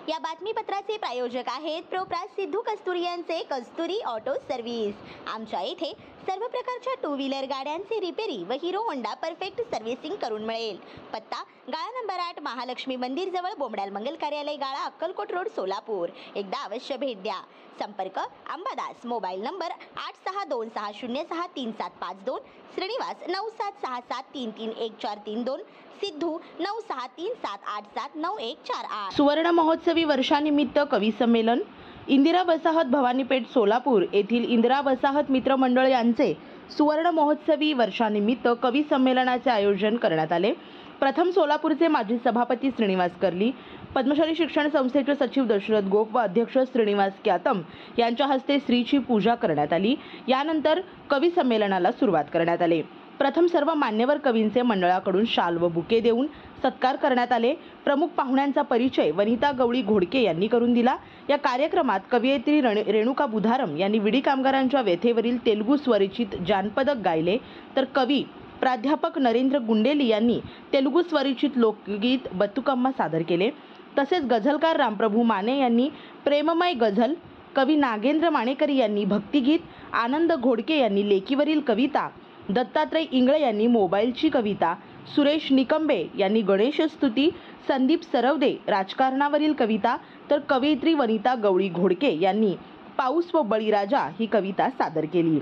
या बातमीपत्राचे प्रायोजक आहेत प्रोप्रास सिद्धू कस्तुरी यांचे कस्तुरी ऑटो सर्व्हिस। आमच्या येथे सर्व प्रकारच्या टू व्हीलर गाड्यांचे रिपेरी व हिरो होंडा परफेक्ट सर्व्हिसिंग करून मिळेल। पत्ता गाळा नंबर 8 महालक्ष्मी मंदिर जवळ बोमडाल मंगल कार्यालय गाळा अक्कलकोट रोड सोलापूर। एकदा अवश्य भेट द्या। संपर्क अंबादास, मोबाईल नंबर 8626063752, श्रीनिवास 9767331432, सिद्धू 9637879148। सुवर्ण महोत्सवी वर्षानिमित्त कवी संमेलन इंदिरा वसाहत भवानीपेठ सोलापूर येथील इंदिरा वसाहत मित्र मंडळ यांचे सुवर्ण महोत्सवी वर्षानिमित्त कवी संमेलनाचे आयोजन करण्यात आले। प्रथम सोलापूरचे माजी सभापती श्रीनिवास कर्ली, पद्मश्री शिक्षण संस्थेचे सचिव दशरथ गोप व अध्यक्ष श्रीनिवास क्यातम यांच्या हस्ते श्रीची पूजा करण्यात आली। यानंतर कवी संमेलनाला सुरुवात करण्यात आली। प्रथम सर्व मान्यवर कवींचे मंडळाकडून शाल व बुके देऊन सत्कार करण्यात आले। प्रमुख पाहुण्यांचा परिचय वनिता गवळी घोडके यांनी करून दिला। या कार्यक्रमात कवयित्री रेणुका बुधारम यांनी विडी कामगारांच्या व्यथेवरील तेलुगू स्वरचित जानपदक गायले, तर कवी प्राध्यापक नरेंद्र गुंडेली यांनी तेलुगू स्वरचित लोकगीत बतुकम्मा सादर केले। तसेच गझलकार रामप्रभू माने यांनी प्रेममय गझल, कवी नागेंद्र माणेकरी यांनी भक्तिगीत, आनंद घोडके यांनी लेकीवरील कविता, दत्तात्रय इंगळे यांनी मोबाईलची कविता, सुरेश निकंबे यांनी गणेश स्तुती, संदीप सरवदे राजकारणावरील कविता, तर कवयित्री वनिता गवळी घोडके यांनी पाऊस व बळीराजा ही कविता सादर केली।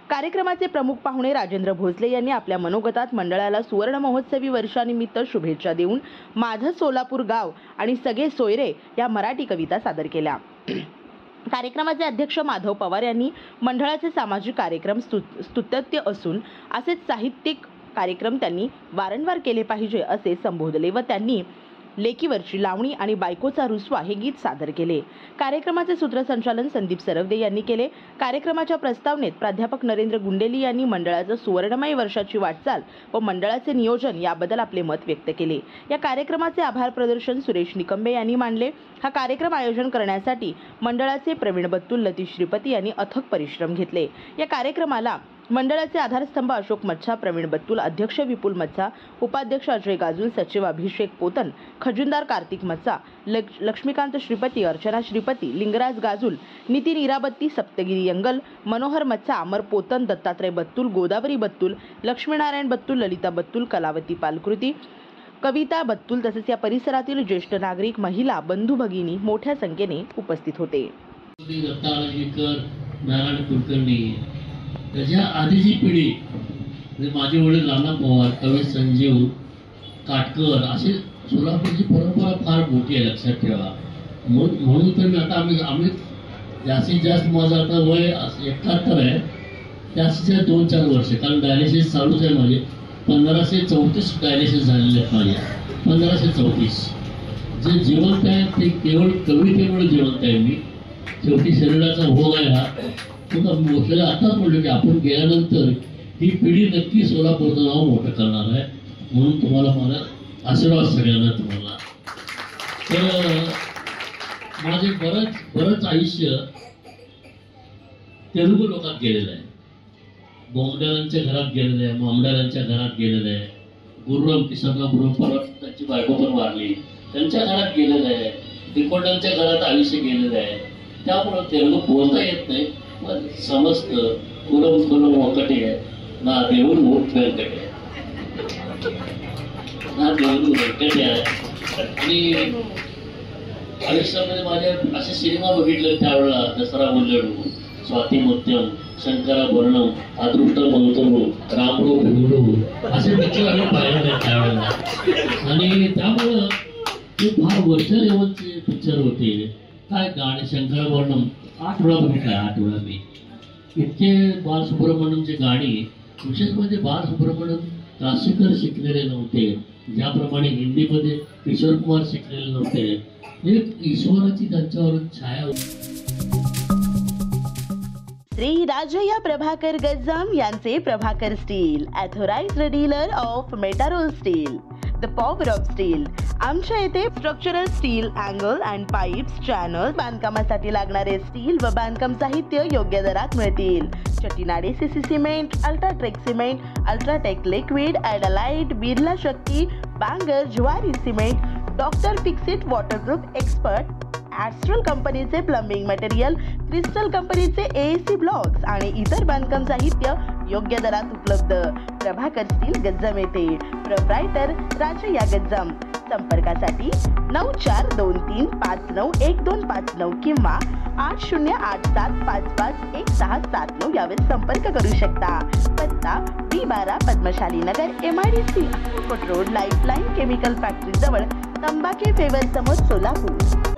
कार्यक्रमाचे प्रमुख पाहुणे राजेंद्र भोसले यांनी आपल्या मनोगतात मंडळाला सुवर्ण महोत्सवी वर्षानिमित्त शुभेच्छा देऊन माझं सोलापूर गाव आणि सगळे सोयरे या मराठी कविता सादर केल्या। कार्यक्रमाचे अध्यक्ष माधव पवार यांनी मंडळाचे सामाजिक कार्यक्रम स्तुत्य असून असेच साहित्यिक कार्यक्रम त्यांनी वारंवार केले पाहिजे असे संबोधले व त्यांनी लेकीवरची लावणी आणि बायकोचा रुसवा हे गीत सादर केले। कार्यक्रमाचे सूत्रसंचालन संदीप सरवदे यांनी केले। कार्यक्रमाच्या प्रस्तावनेत प्राध्यापक नरेंद्र गुंडेली यांनी मंडळाचं सुवर्णमय वर्षाची वाटचाल व मंडळाचे नियोजन याबद्दल आपले मत व्यक्त केले। या कार्यक्रमाचे आभार प्रदर्शन सुरेश निकंबे यांनी मानले। हा कार्यक्रम आयोजन करण्यासाठी मंडळाचे प्रवीण बत्तुल, लतीश श्रीपती यांनी अथक परिश्रम घेतले। या कार्यक्रमाला मंडळाचे आधारस्तंभ अशोक मच्छा, प्रवीण बत्तुल, अध्यक्ष विपुल मच्छा, उपाध्यक्ष अजय गाजुल, सचिव अभिषेक पोतन, खजुनदार कार्तिक मच्छा, लक्ष्मीकांत श्रीपती, अर्चना श्रीपती, लिंगराज गाजुल, नितीन इराबत्ती, सप्तगिरी यंगल, मनोहर मच्छा, अमर पोतन, दत्तात्रय बत्तुल, गोदावरी बत्तुल, लक्ष्मीनारायण बत्तुल, ललिता बत्तुल, कलावती पालकृती, कविता बत्तुल तसेच या परिसरातील ज्येष्ठ नागरिक, महिला, बंधू भगिनी मोठ्या संख्येने उपस्थित होते। त्याच्या आधीची पिढी म्हणजे माझे वडील राणा पवार, कवी संजीव काटकर असे सोलापूरची परंपरा फार मोठी आहे, लक्षात ठेवा। म्हणून तर मी आता आम्ही जास्तीत जास्त माझं आता वय 71 आहे, जास्तीत जास्त 2-4 वर्ष, कारण डायलिसिस चालूच आहे माझे। 1534 डायलिसिस झालेले आहेत माझे, 1534। जे जिवंत आहे ते केवळ कवितेमुळे जिवंत आहे मी। शेवटी शरीराचा भोग आहे हा। मोठ्याला आताच म्हटलं की आपण गेल्यानंतर ही पिढी नक्की सोलापूरचं नाव मोठं करणार आहे, म्हणून तुम्हाला मला आशीर्वाद सगळ्यांना तुम्हाला। तर माझे बरंच आयुष्य तेलुगू लोकात गेलेलं आहे, बोमडालांच्या घरात गेलेलं आहे, मामडालांच्या घरात गेलेलं आहे, गुरुराम किसनराव गुरुराम परत त्यांची बायको पण वारली, त्यांच्या घरात गेलेलं आहे, तिकोंडांच्या घरात आयुष्य गेलेलं आहे। त्यामुळे तेलुगू बोलता येत नाही, समस्त कुलम वकटे आहे ना, देऊन व्यंकटे आहे ना, देऊन व्यंकटे आहे। आणि आयुष्यामध्ये माझ्या असे सिनेमा बघितले त्यावेळेला, दसरा उल्लडू, स्वाती मुत्यम, शंकराभरणम, अदृष्ट मौतमू, रामडो भिवडू असे पिक्चर आम्ही पाहिलेले त्यावेळेला। आणि त्यामुळं ते फार वरच्या लेवलचे पिक्चर होते। काय गाणे, शंकराभरणम 8 वेळा बघितला, 8 वेळा मी। इतके बालसुब्रमण्यमचे गाणी, विशेष म्हणजे बालसुब्रमण्यम क्लासिकल शिकलेले नव्हते, ज्याप्रमाणे हिंदीमध्ये किशोर कुमार शिकलेले नव्हते। एक ईश्वराची त्यांच्यावर छाया होती। श्री राजया प्रभाकर गज्जाम यांचे Prabhakar steel, authorized dealer of Metarol steel, the power of steel, आमच्या येथे structural steel, angle and pipes, channel, बांधकामासाठी लागणारे स्टील व बांधकाम साहित्य योग्य दरात मिळतील. Chettinad CC cement, UltraTech cement, UltraTech liquid, ॲडलाइट, Birla Shakti, Bangar, Zuari cement, doctor Fixit waterproof expert, Astral कंपनीचे प्लंबिंग मटेरियल, क्रिस्टल कंपनीचे AAC ब्लॉक्स आणि इतर बांधकाम साहित्य योग्य दरात उपलब्ध. प्रभाकर स्टील गज्जम येथे. प्रोप्रायटर राजया गज्जम. संपर्कासाठी 9423591259 किंवा 8087551679 यावर संपर्क करू शकता. पत्ता B12 पद्मशाली नगर, MIDC Akkalkot road, lifeline chemical factory जवळ, तंबाखे फेवर समोर, सोलापूर.